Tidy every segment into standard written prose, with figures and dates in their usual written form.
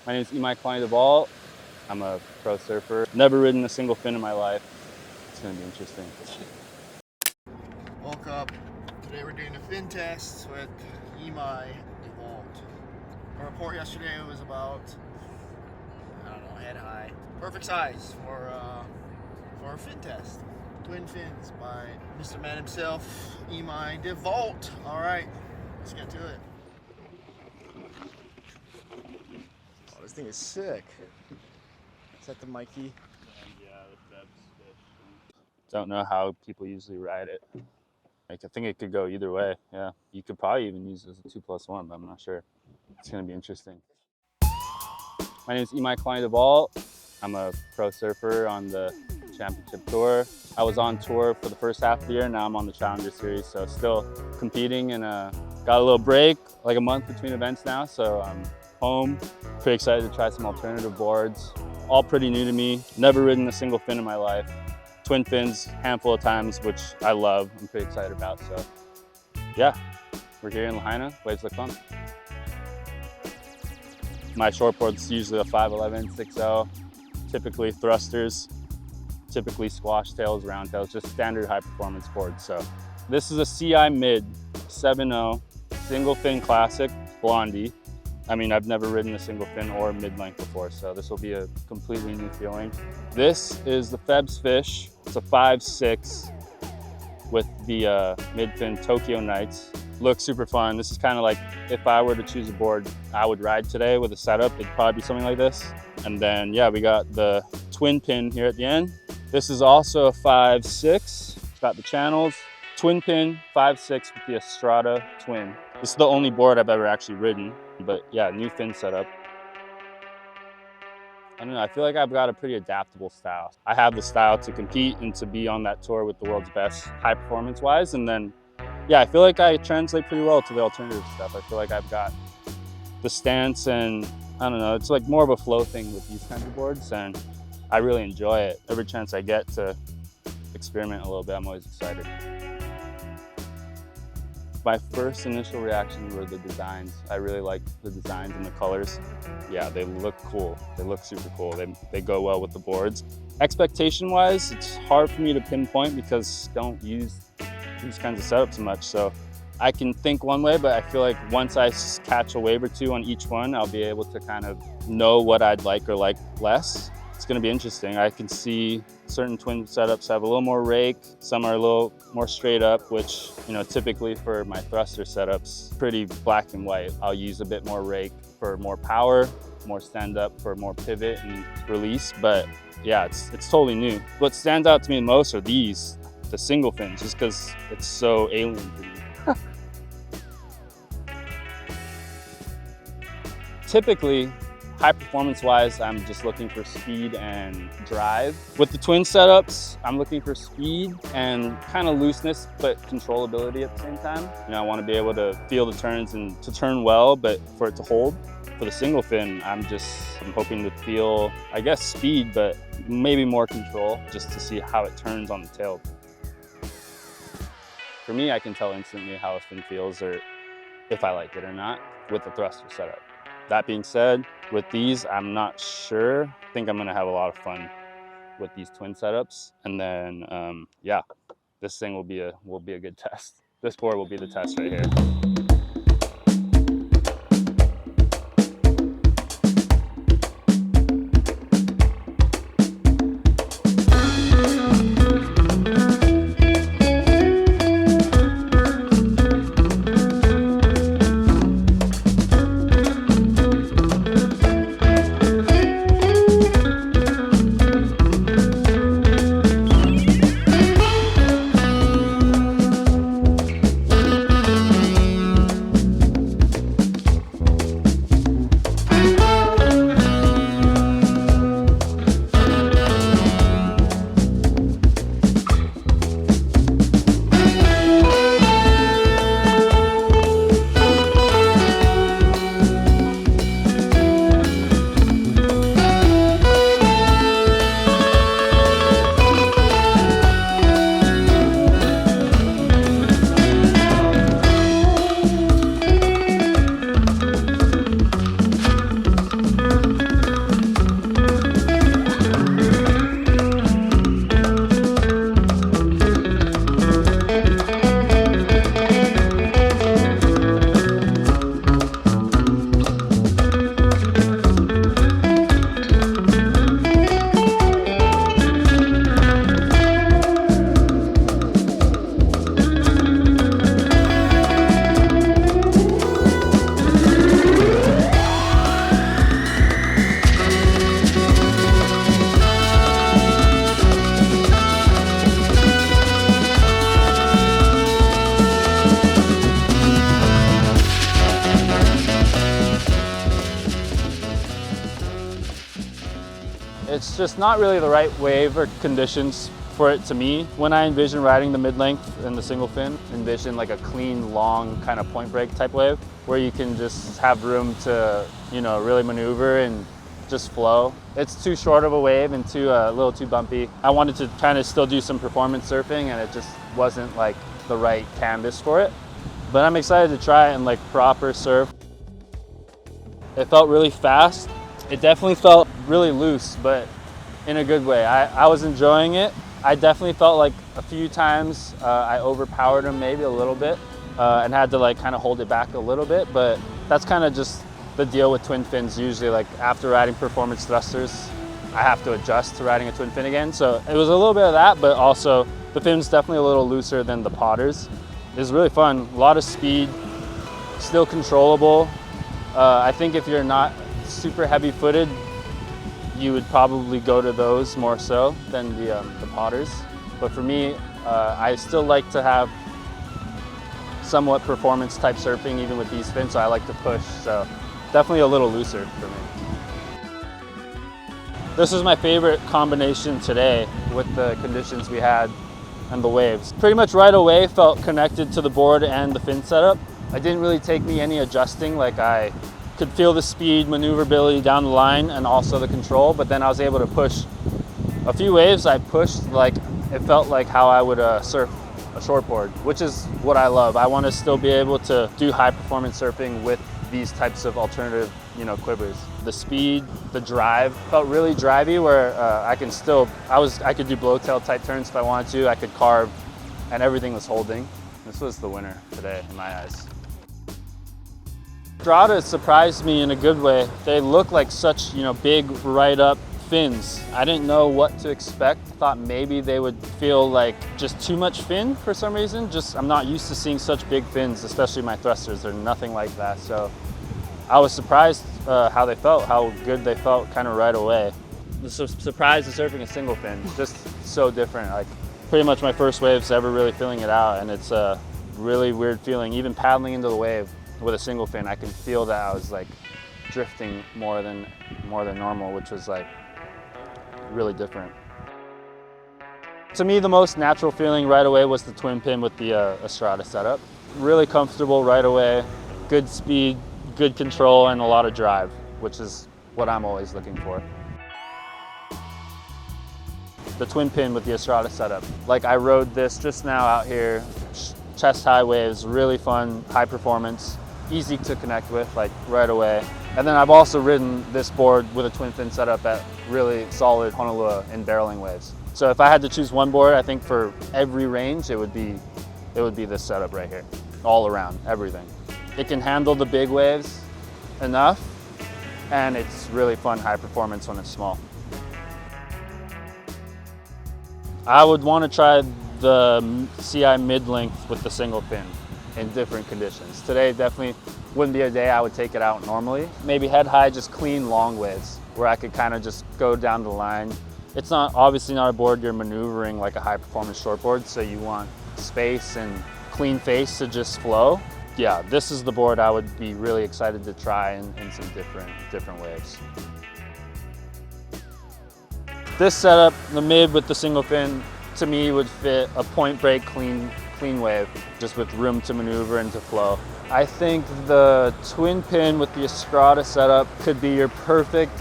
My name is Imaikalani DeVault. I'm a pro surfer. Never ridden a single fin in my life. It's gonna be interesting. Woke up. Today we're doing a fin test with Imai DeVault. Our report yesterday was about, I don't know, head high. Perfect size for a fin test. Twin fins by Mr. Man himself, Imai DeVault. All right, let's get to it. Oh, this thing is sick. Is that the Mikey? Yeah, the Feb's fish. Don't know how people usually ride it. Like, I think it could go either way. Yeah, you could probably even use it as a 2+1, but I'm not sure. It's gonna be interesting. My name is Imaikalani DeVault. I'm a pro surfer on the championship tour. I was on tour for the first half of the year. Now I'm on the Challenger Series, so still competing, and got a little break, like a month between events now. So I'm home, pretty excited to try some alternative boards. All pretty new to me. Never ridden a single fin in my life. Twin fins, handful of times, which I love. I'm pretty excited about. So yeah, we're here in Lahaina. Waves look fun. My shortboard's usually a 5'11", 6'0", typically thrusters, typically squash tails, round tails, just standard high performance boards. So this is a CI mid 7.0 single fin classic Blondie. I mean, I've never ridden a single fin or mid-length before, so this will be a completely new feeling. This is the Feb's fish. It's a 5'6" with the mid-fin Tokyo Nights. Looks super fun. This is kind of like, if I were to choose a board I would ride today with a setup, it'd probably be something like this. And then, yeah, we got the twin pin here at the end. This is also a 5'6". It's got the channels. Twin pin, 5'6" with the Estrada Twin. This is the only board I've ever actually ridden, but yeah, new fin setup. I don't know, I feel like I've got a pretty adaptable style. I have the style to compete and to be on that tour with the world's best high performance wise. And then, yeah, I feel like I translate pretty well to the alternative stuff. I feel like I've got the stance, and I don't know, it's like more of a flow thing with these kinds of boards, and I really enjoy it. Every chance I get to experiment a little bit, I'm always excited. My first initial reaction were the designs. I really like the designs and the colors. Yeah, they look cool. They look super cool. They go well with the boards. Expectation-wise, it's hard for me to pinpoint because I don't use these kinds of setups much. So I can think one way, but I feel like once I catch a wave or two on each one, I'll be able to kind of know what I'd like or like less. It's gonna be interesting. I can see certain twin setups have a little more rake, some are a little more straight up, which, you know, typically for my thruster setups, pretty black and white. I'll use a bit more rake for more power, more stand up for more pivot and release, but yeah, it's totally new. What stands out to me the most are these, the single fins, just because it's so alien to me. Typically, high performance wise, I'm just looking for speed and drive. With the twin setups, I'm looking for speed and kind of looseness, but controllability at the same time. You know, I want to be able to feel the turns and to turn well, but for it to hold. For the single fin, I'm hoping to feel, I guess, speed, but maybe more control, just to see how it turns on the tail. For me, I can tell instantly how a fin feels, or if I like it or not, with the thruster setup. That being said, with these, I'm not sure. I think I'm gonna have a lot of fun with these twin setups. And then, yeah, this thing will be a good test. This board will be the test right here. It's just not really the right wave or conditions for it to me. When I envision riding the mid-length and the single fin, envision like a clean, long kind of point break type wave where you can just have room to, you know, really maneuver and just flow. It's too short of a wave and a little too bumpy. I wanted to kind of still do some performance surfing, and it just wasn't like the right canvas for it. But I'm excited to try it in like proper surf. It felt really fast. It definitely felt really loose, but in a good way. I was enjoying it. I definitely felt like a few times I overpowered him maybe a little bit and had to like kind of hold it back a little bit, but that's kind of just the deal with twin fins. Usually like after riding performance thrusters, I have to adjust to riding a twin fin again. So it was a little bit of that, but also the fin's definitely a little looser than the Potters. It was really fun, a lot of speed, still controllable. I think if you're not super heavy footed, you would probably go to those more so than the Potters. But for me, I still like to have somewhat performance type surfing even with these fins, so I like to push, so definitely a little looser for me. This is my favorite combination today with the conditions we had and the waves. Pretty much right away felt connected to the board and the fin setup. It didn't really take me any adjusting, like I could feel the speed, maneuverability down the line and also the control, but then I was able to push a few waves. I pushed like it felt like how I would surf a shortboard, which is what I love. I want to still be able to do high performance surfing with these types of alternative, you know, quivers. The speed, the drive felt really drivey where I could do blowtail type turns if I wanted to. I could carve and everything was holding. This was the winner today in my eyes. Estrada surprised me in a good way. They look like such, you know, big right up fins. I didn't know what to expect. Thought maybe they would feel like just too much fin for some reason. I'm not used to seeing such big fins, especially my thrusters. They're nothing like that. So I was surprised how they felt, how good they felt kind of right away. Surprised at surfing a single fin, just so different. Like pretty much my first waves ever really feeling it out, and it's a really weird feeling. Even paddling into the wave with a single fin, I can feel that I was like drifting more than normal, which was like really different. To me, the most natural feeling right away was the twin pin with the Estrada setup. Really comfortable right away, good speed, good control, and a lot of drive, which is what I'm always looking for. The twin pin with the Estrada setup. Like I rode this just now out here, chest high waves, really fun, high performance, easy to connect with like right away. And then I've also ridden this board with a twin fin setup at really solid Honolulu and barreling waves. So if I had to choose one board, I think for every range, it would be this setup right here, all around, everything. It can handle the big waves enough, and it's really fun, high performance when it's small. I would want to try the CI mid-length with the single fin in different conditions. Today definitely wouldn't be a day I would take it out normally. Maybe head high, just clean long waves where I could kind of just go down the line. It's obviously not a board you're maneuvering like a high performance shortboard, so you want space and clean face to just flow. Yeah, this is the board I would be really excited to try in some different waves. This setup, the mid with the single fin, to me would fit a point break clean wave, just with room to maneuver and to flow. I think the twin pin with the Estrada setup could be your perfect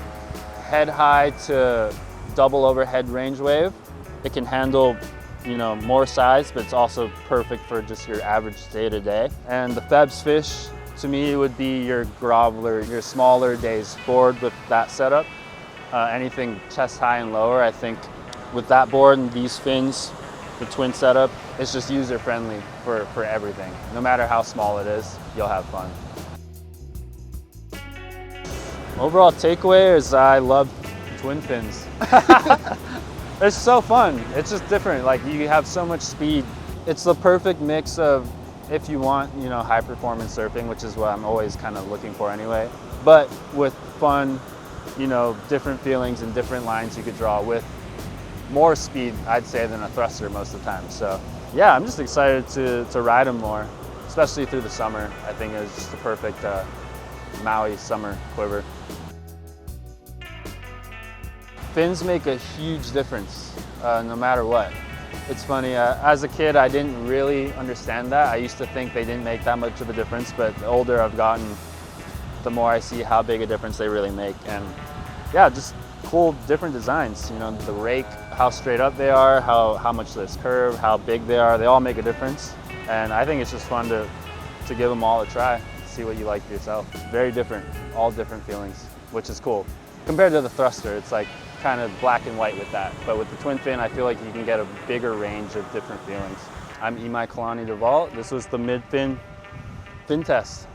head high to double overhead range wave. It can handle, you know, more size, but it's also perfect for just your average day-to-day. And the Feb's fish, to me, would be your groveler, your smaller days board with that setup. Anything chest high and lower, I think with that board and these fins, the twin setup, it's just user-friendly for everything. No matter how small it is, you'll have fun. Overall takeaway is I love twin fins. It's so fun. It's just different. Like you have so much speed. It's the perfect mix of if you want, you know, high performance surfing, which is what I'm always kind of looking for anyway, but with fun, you know, different feelings and different lines you could draw with more speed, I'd say, than a thruster most of the time. So yeah, I'm just excited to ride them more, especially through the summer. I think it's just the perfect Maui summer quiver. fins make a huge difference no matter what. It's funny, as a kid I didn't really understand that. I used to think they didn't make that much of a difference, but the older I've gotten, the more I see how big a difference they really make. And yeah, just cool different designs. You know, the rake, how straight up they are, how much this curve, how big they are, they all make a difference. And I think it's just fun to give them all a try, see what you like for yourself. Very different, all different feelings, which is cool. Compared to the thruster, it's like kind of black and white with that. But with the twin fin, I feel like you can get a bigger range of different feelings. I'm Imaikalani DeVault. This was the mid-fin fin test.